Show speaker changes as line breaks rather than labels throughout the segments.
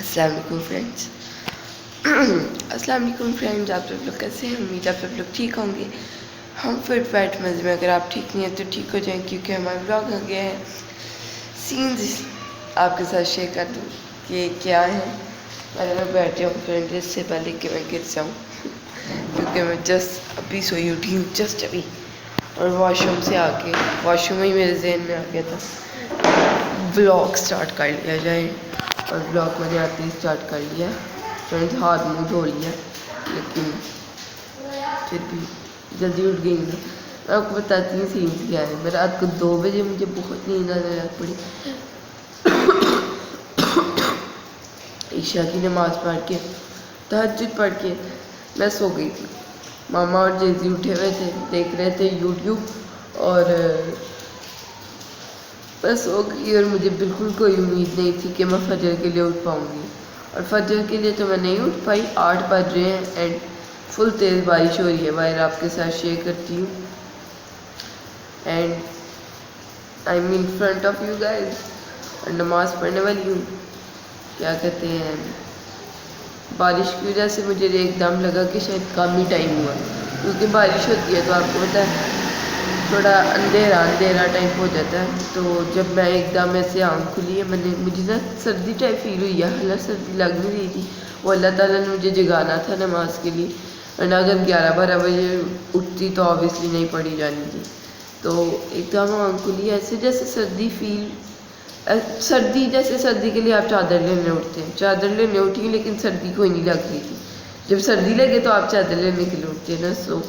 अस्सलाम वालेकुम फ्रेंड्स। अस्सलाम वालेकुम फ्रेंड्स, आप सब लोग कैसे हैं? उम्मीद आप सब लोग ठीक होंगे। हम फिर बैठ मज़े में, अगर आप ठीक नहीं हैं तो ठीक हो जाएं, क्योंकि हमारा ब्लॉग आ गया है। सीन्स आपके साथ शेयर कर दूँ कि क्या है। मैं बैठ जाऊँ फ्रेंड्स इससे पहले कि मैं गिर जाऊँ क्योंकि मैं जस्ट अभी सोई उठी हूँ, जस्ट अभी। और वॉशरूम से आके, वॉशरूम ही मेरे जहन में आ गया था ब्लॉग स्टार्ट कर लिया जाए, और ब्लॉग मैंने आते ही स्टार्ट कर लिया फ्रेंड्स। हाथ मुँह धो लिया, लेकिन फिर भी जल्दी उठ गई मैं। आपको बताती हूँ सीन्स क्या है। मैं रात को 2 बजे मुझे बहुत नींद आने लग पड़ी। ईशा की नमाज़ पढ़ के, तहज्जुद पढ़ के मैं सो गई थी। मामा और जेजी उठे हुए थे, देख रहे थे यूट्यूब, और मैं सो गई। और मुझे बिल्कुल कोई उम्मीद नहीं थी कि मैं फजर के लिए उठ पाऊँगी, और फजर के लिए तो मैं नहीं उठ पाई। 8 बज रहे हैं एंड फुल तेज़ बारिश हो रही है बाहर, आपके साथ शेयर करती हूँ। And I am in front of you guys, और नमाज़ पढ़ने वाली हूँ। क्या कहते हैं, बारिश की वजह से मुझे एकदम लगा कि शायद कम ही टाइम हुआ, क्योंकि बारिश होती है तो आपको पता है थोड़ा अंधेरा अंधेरा टाइप हो जाता है। तो जब मैं एकदम ऐसे आँख खुली है, मुझे ना सर्दी टाइप फील हुई है। हालांकि सर्दी लग नहीं रही थी, वो अल्लाह ताला ने मुझे जगाना था नमाज के लिए, वरना अगर 11-12 बजे उठती तो ऑब्वियसली नहीं पढ़ी जानी थी। तो एकदम आँख खुली, ऐसे जैसे सर्दी फील, सर्दी जैसे सर्दी के लिए आप चादर लेने उठते हैं, चादर लेने उठी लेकिन सर्दी कोई नहीं लग रही थी। जब सर्दी लगे तो आप चादर लेने के लिए उठते हैं ना। सो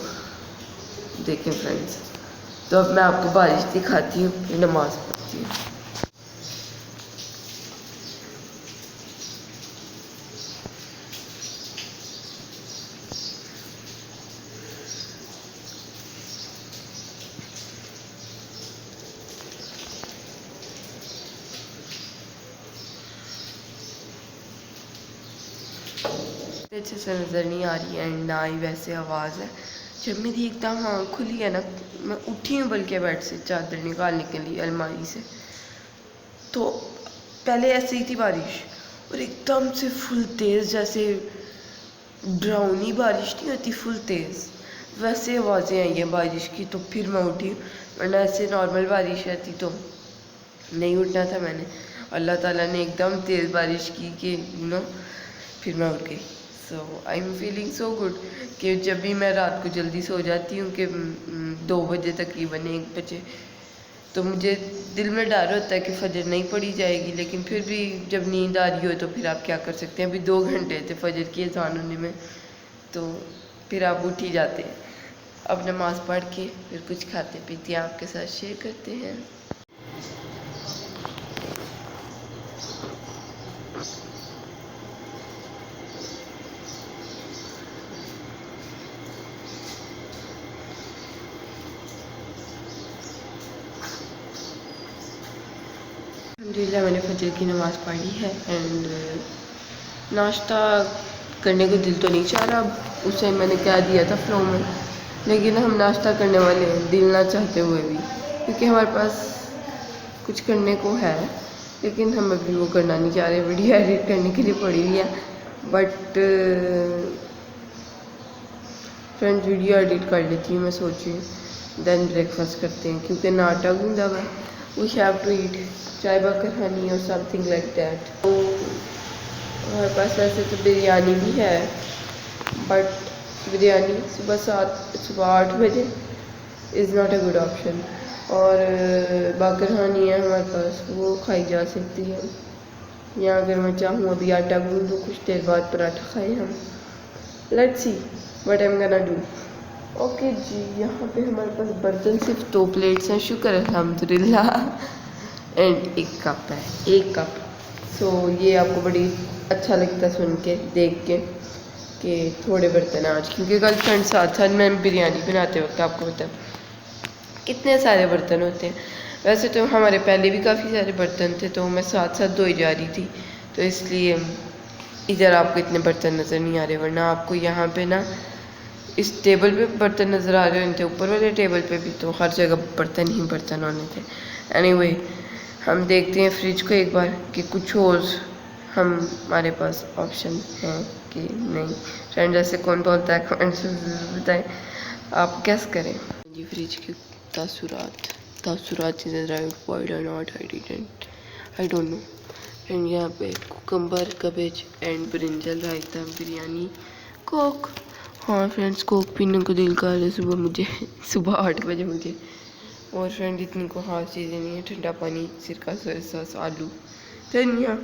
देखें फ्रेंड्स, तो अब मैं आपको बारिश दिखाती हूँ, फिर नमाज पढ़ती हूँ। अच्छे से नज़र नहीं आ रही है एंड ना ही वैसे आवाज़ है। जब मेरी एकदम आँख खुली है ना, मैं उठी हूँ बल्कि बेड से चादर निकालने के लिए अलमारी से, तो पहले ऐसे ही थी बारिश, और एकदम से फुल तेज़, जैसे ड्राउनी बारिश नहीं होती फुल तेज़, वैसे आवाज़ें आई हैं बारिश की। तो फिर मैं उठी, वरना ऐसे नॉर्मल बारिश रहती तो नहीं उठना था मैंने। अल्लाह ताला ने एकदम तेज़ बारिश की कि फिर मैं उठ गई। So I am feeling so good कि जब भी मैं रात को जल्दी सो जाती हूँ कि 2 बजे तकरीबन 1 बजे, तो मुझे दिल में डर होता है कि फजर नहीं पढ़ी जाएगी, लेकिन फिर भी जब नींद आ रही हो तो फिर आप क्या कर सकते हैं। अभी 2 घंटे थे फजर की अज़ान होने में, तो फिर आप उठ ही जाते हैं। अब नमाज़ पढ़ के फिर कुछ खाते पीते आपके साथ शेयर करते हैं। अल्हम्दुलिल्लाह मैंने फजर की नमाज़ पढ़ी है एंड नाश्ता करने को दिल तो नहीं चाह रहा। अब उस टाइम मैंने कह दिया था फ्लो में, लेकिन हम नाश्ता करने वाले हैं दिल ना चाहते हुए भी, क्योंकि हमारे पास कुछ करने को है, लेकिन हम अभी वो करना नहीं चाह रहे। वीडियो एडिट करने के लिए पड़ी हुई है, बट फ्रेंड्स वीडियो एडिट कर लेती हूँ मैं, सोची देन ब्रेकफास्ट करते हैं, क्योंकि नाटा गूंदा हुआ, वी हैव टू ईट चाय बकर हनी और समथिंग लाइक दैट। तो हमारे पास वैसे तो बिरयानी भी है, बट बिरयानी सुबह 8 बजे is not a good option. और बकर हनी है हमारे पास, वो खाई जा सकती है, या अगर मैं चाहूँ अभी आटा गूंद दूँ, कुछ देर बाद पराठा खाएँ हम। Let's see what I am gonna do. Okay जी, यहाँ पे हमारे पास बर्तन सिर्फ 2 प्लेट्स हैं, शुक्र अल्हम्दुलिल्लाह, एंड 1 कप है, 1 कप। सो ये आपको बड़ी अच्छा लगता है सुन के, देख के कि थोड़े बर्तन आज, क्योंकि कल फ्रेंड साथ साथ मैं बिरयानी बनाते वक्त आपको पता है कितने सारे बर्तन होते हैं। वैसे तो हमारे पहले भी काफ़ी सारे बर्तन थे, तो मैं साथ साथ धोई जा रही थी, तो इसलिए इधर आपको इतने बर्तन नज़र नहीं आ रहे, वरना आपको यहाँ पे ना इस टेबल पे बर्तन नज़र आ रहे थे, ऊपर वाले टेबल पे भी, तो हर जगह बर्तन ही बर्तन होने थे। एनीवे हम देखते हैं फ्रिज को एक बार कि कुछ और हमारे पास ऑप्शन है कि नहीं। फ्रेंड ऐसे कौन बोलता है, कमेंट्स में बताएं, आप कैस करें। जी फ्रिज के तासुरात आई डोंट नो। एंड यहाँ पे cucumber, cabbage and brinjal raita, biryani, Coke. हाँ फ्रेंड्स, कोक पीने को दिल कर रहा है सुबह 8 बजे मुझे। और फ्रेंड इतनी को खास चीज़ें नहीं है, ठंडा पानी, सिरका, सोया सॉस, आलू, धनिया,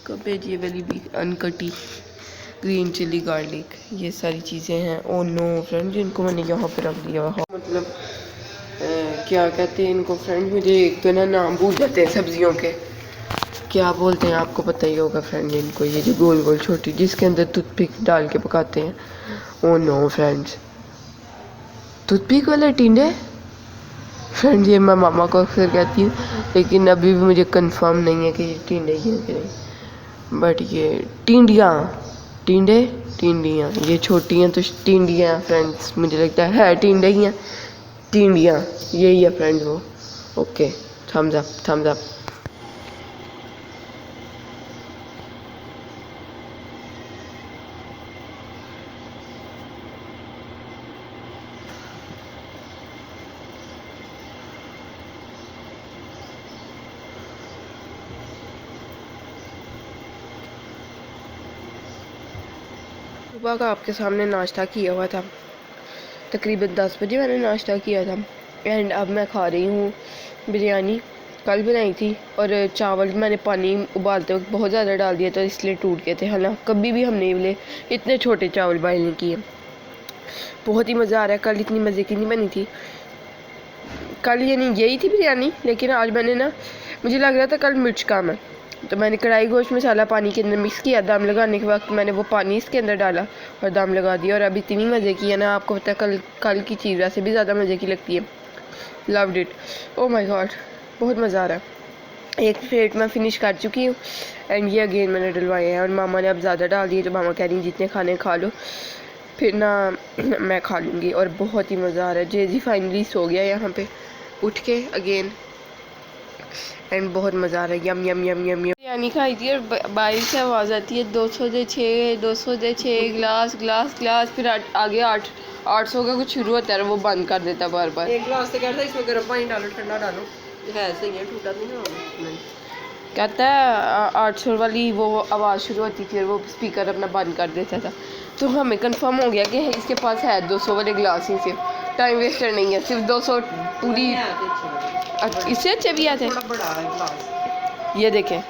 कबेज, ये वाली भी अनकटी, ग्रीन चिली, गार्लिक, ये सारी चीज़ें हैं। ओ नो फ्रेंड, इनको मैंने यहाँ पे रख दिया। मतलब क्या कहते हैं इनको फ्रेंड, मुझे एक तो ना नाम भूल जाते हैं सब्जियों के, क्या बोलते हैं आपको पता ही होगा फ्रेंड इनको, ये जो गोल गोल छोटी जिसके अंदर टूथपिक डाल के पकाते हैं। ओ नो फ्रेंड्स, टूथपिक वाले टिंडे। फ्रेंड ये मैं मामा को अक्सर कहती हूँ, लेकिन अभी भी मुझे कंफर्म नहीं है कि ये टिंडे ही हैं कि नहीं। बट ये टिंडियाँ ये छोटी हैं तो टिंडियाँ फ्रेंड्स, मुझे लगता है टिंडे ही हैं, टिंडियाँ यही है फ्रेंड्स वो। Okay, thumbs up. सुबह का आपके सामने नाश्ता किया हुआ था, तकरीबन 10 बजे मैंने नाश्ता किया था। एंड अब मैं खा रही हूँ बिरयानी, कल बनाई थी। और चावल मैंने पानी उबालते वक्त बहुत ज़्यादा डाल दिया तो इसलिए टूट गए थे। हालांकि कभी भी हमने बोले इतने छोटे चावल बॉयल नहीं किए। बहुत ही मज़ा आ रहा है, कल इतनी मज़े की नहीं बनी थी। कल ये नहीं यही थी बिरयानी, लेकिन आज मैंने ना, मुझे लग रहा था कल मिर्च कम है, तो मैंने कढ़ाई गोश्त मसाला पानी के अंदर मिक्स किया। दम लगाने के वक्त मैंने वो पानी इसके अंदर डाला और दम लगा दिया। और अभी इतनी मज़े की है ना, आपको पता है कल की चीज़ वैसे भी ज़्यादा मज़े की लगती है। Loved it, oh my God, बहुत मज़ा आ रहा है। एक प्लेट मैं फ़िनिश कर चुकी हूँ एंड ये अगेन मैंने डलवाए हैं। और मामा ने अब ज़्यादा डाल दिए, तो मामा कह रही जितने खाने खा लो, फिर ना मैं खा लूँगी। और बहुत ही मज़ा आ रहा है। जेजी फाइनली सो गया यहाँ पे उठ के अगेन, एंड बहुत मज़ा आ रहा है। यम यम यम यम यम। बिरयानी खाई थी और बाहर से आवाज़ आती है 200 दे 6 ग्लास ग्लास ग्लास, फिर आगे 800 का कुछ शुरू होता है, वो बंद कर देता बार बार।
एक ग्लास से कहता है इसमें गर्म पानी डालो, ठंडा डालो, है सही है, टूटा नहीं होगा।
कहता है 800 वाली वो आवाज़ शुरू होती थी और वो स्पीकर अपना बंद कर देता था। तो हमें कंफर्म हो गया कि इसके पास है 200 वाले ग्लास ही, सिर्फ टाइम वेस्टर नहीं है, सिर्फ 200 पूरी। इससे अच्छे भी आते हैं, ये देखें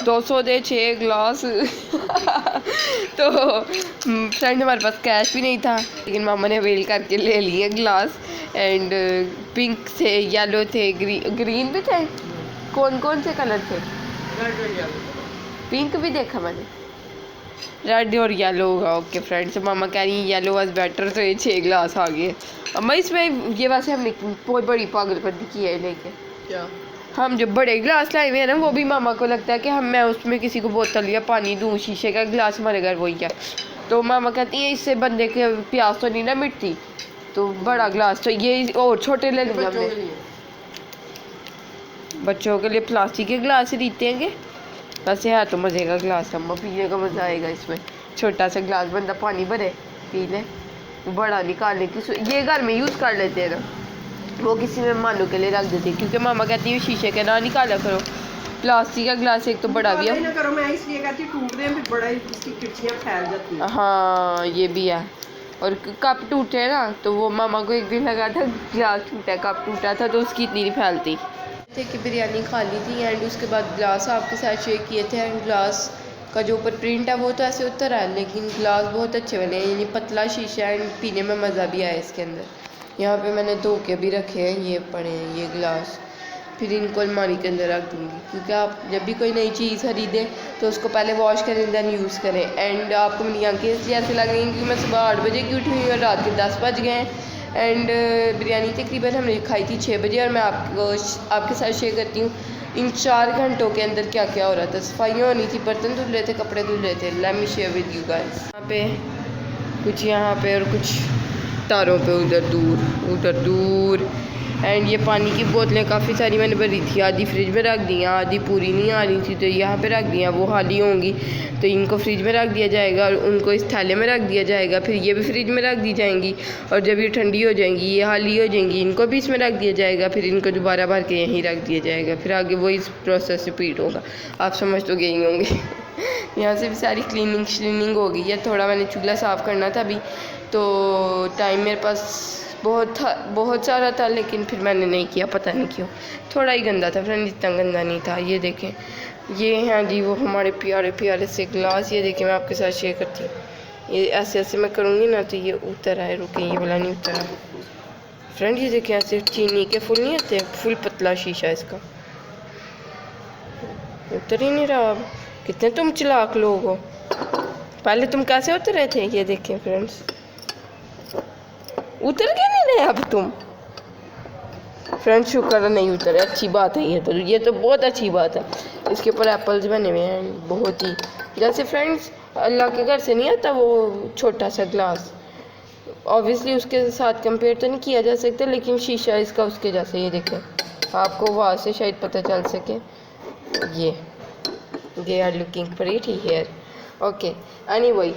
200 दे 6 ग्लास। तो फ्रेंड हमारे पास कैश भी नहीं था, लेकिन मामा ने वेल करके ले लिए ग्लास। एंड पिंक थे, येलो थे, ग्रीन भी थे। कौन कौन से कलर थे? पिंक भी देखा मैंने, रेड और येलो होगा। ओके फ्रेंड्स, मामा कह रही येलो वाज बेटर, तो ये 6 ग्लास आ गए। अम्मा इसमें ये वैसे हमने बहुत बड़ी पागलपंती की है लेके,
क्या
हम जो बड़े गिलास लाए हुए हैं ना, वो भी मामा को लगता है कि मैं उसमें किसी को बोतल या पानी दूँ, शीशे का गिलास हमारे घर वही है। तो मामा कहती है इससे बंदे के प्यास तो नहीं ना मिटती, तो बड़ा गिलास तो ये और छोटे ले लेंगे हमने। बच्चों के लिए प्लास्टिक के गिलास ही देते हैं। वैसे है तो मज़े का गिलास, अम्मा पीने का मज़ा आएगा इसमें। छोटा सा गिलास बंदा पानी भरे पी ले, बड़ा निकालने की ये घर में यूज़ कर लेते हैं ना, वो किसी मेहमानों के लिए रख देते हैं, क्योंकि मामा कहती है शीशे के ना निकाला करो। प्लास्टिक का गिलास एक तो बड़ा भी है
ना करो, मैं इसलिए कहती हूँ टूट रहे हैं, फिर बड़ा इसकी किरचियाँ फैल जाती हैं।
हाँ ये भी है। और कप टूटे ना, तो वो मामा को एक दिन लगा था गिलास टूटा, कप टूटा था, तो उसकी इतनी नहीं फैलती थे कि बिरयानी खा ली थी। एंड उसके बाद ग्लास आपके साथ शेयर किए थे। एंड ग्लास का जो ऊपर प्रिंट है वो तो ऐसे उतर है, लेकिन ग्लास बहुत अच्छे बने हैं, यानी पतला शीशा एंड पीने में मज़ा भी आया इसके अंदर। यहाँ पे मैंने धो के भी रखे हैं, ये पड़े हैं ये ग्लास, फिर इनको अलमारी के अंदर रख दूँगी। क्योंकि आप जब भी कोई नई चीज़ खरीदें तो उसको पहले वॉश करें देन यूज़ करें। एंड आपको मेरी आंखें इसलिए ऐसे लग रही हैं कि मैं सुबह 8 बजे की उठी हुई और रात के 10 बज गए हैं। एंड बिरयानी तकरीबन हमने खाई थी 6 बजे। और मैं आपके साथ शेयर करती हूँ इन 4 घंटों के अंदर क्या क्या हो रहा था। सफाइयाँ होनी थी, बर्तन धुल रहे थे, कपड़े धुल रहे थे। Let me share with you guys. यहाँ पे कुछ, यहाँ पे और कुछ तारों पे उधर दूर एंड ये पानी की बोतलें काफ़ी सारी मैंने भरी थी, आधी फ्रिज में रख दी, आधी पूरी नहीं आ रही थी तो यहाँ पे रख दिया, वो खाली होंगी तो इनको फ्रिज में रख दिया जाएगा और उनको इस थैले में रख दिया जाएगा, फिर ये भी फ्रिज में रख दी जाएंगी और जब ये ठंडी हो जाएंगी, ये खाली हो जाएंगी, इनको भी इसमें रख दिया जाएगा, फिर इनको दोबारा भर के यहीं रख दिया जाएगा, फिर आगे वही प्रोसेस रिपीट होगा। आप समझ तो गए होंगे। यहाँ से भी सारी क्लीनिंग हो गई है। थोड़ा मैंने चूल्हा साफ़ करना था अभी, तो टाइम मेरे पास बहुत सारा था, लेकिन फिर मैंने नहीं किया, पता नहीं क्यों। थोड़ा ही गंदा था फ्रेंड, इतना गंदा नहीं था। ये देखें, ये हैं जी वो हमारे प्यारे प्यारे से ग्लास। ये देखें, मैं आपके साथ शेयर करती हूँ। ये ऐसे ऐसे मैं करूँगी ना तो ये उतर आए, रुके, ये वाला नहीं उतरा फ्रेंड। ये देखें, ऐसे चीनी के फुल नहीं आते, फुल पतला शीशा इसका, उतर ही नहीं रहा। अब कितने तुम चालाक लोग हो, पहले तुम कैसे उतर रहे थे? ये देखें फ्रेंड्स, उतर के नहीं रहे अब तुम। फ्रेंड्स शुक्र नहीं उतरे, अच्छी बात है। ये तो बहुत अच्छी बात है। इसके ऊपर एप्पल्स बने हुए हैं, बहुत ही जैसे फ्रेंड्स अल्लाह के घर से नहीं आता वो छोटा सा ग्लास, ऑब्वियसली उसके साथ कंपेयर तो नहीं किया जा सकता, लेकिन शीशा इसका उसके जैसे। ये देखें, आपको वहाँ से शायद पता चल सके। ये they are looking pretty here, okay. Anyway,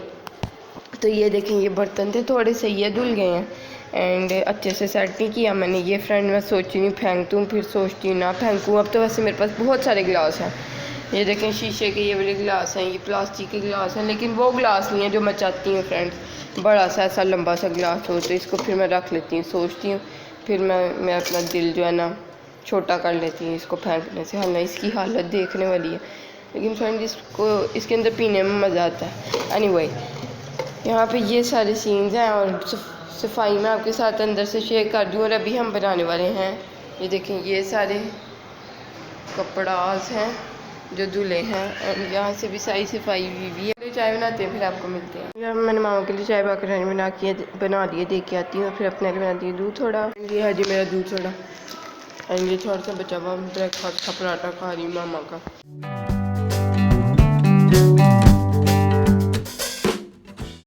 तो ये देखें, ये बर्तन थे थोड़े से, ये धुल गए हैं एंड अच्छे से सेट नहीं किया मैंने। ये फ्रेंड मैं सोची नहीं फेंक दूँ, फिर सोचती हूँ ना फेंकूँ। अब तो वैसे मेरे पास बहुत सारे गिलास हैं। ये देखें, शीशे के ये वाले गिलास हैं, ये प्लास्टिक के गिलास हैं, लेकिन वो गिलास नहीं है जो मैं चाहती हूँ फ्रेंड्स। बड़ा सा ऐसा लंबा सा गिलास हो तो इसको फिर मैं रख लेती हूँ, सोचती हूँ, फिर मैं अपना दिल जो है ना छोटा कर लेती हूँ इसको फेंकने से। हाँ, इसकी हालत देखने वाली है, लेकिन फ्रेंड इसके अंदर पीने में मज़ा आता है। एनीवे, यहाँ पे ये सारे सीन्स हैं और सफाई मैं आपके साथ अंदर से शेयर कर दूँ। और अभी हम बनाने वाले हैं, ये देखें, ये सारे कपड़ास हैं जो धुले हैं और यहाँ से भी सारी सफाई हुई है। चाय बनाते हैं, फिर आपको मिलते हैं। यार मैंने मामा के लिए चाय बना दिए, दे के आती हूँ, फिर अपने लिए बनाती हूँ दूध थोड़ा। ये है जी मेरा दूध थोड़ा, एंड ये थोड़ा सा बचा हुआ ब्रेकफास्ट का पराठा खा रही हूँ मामा का।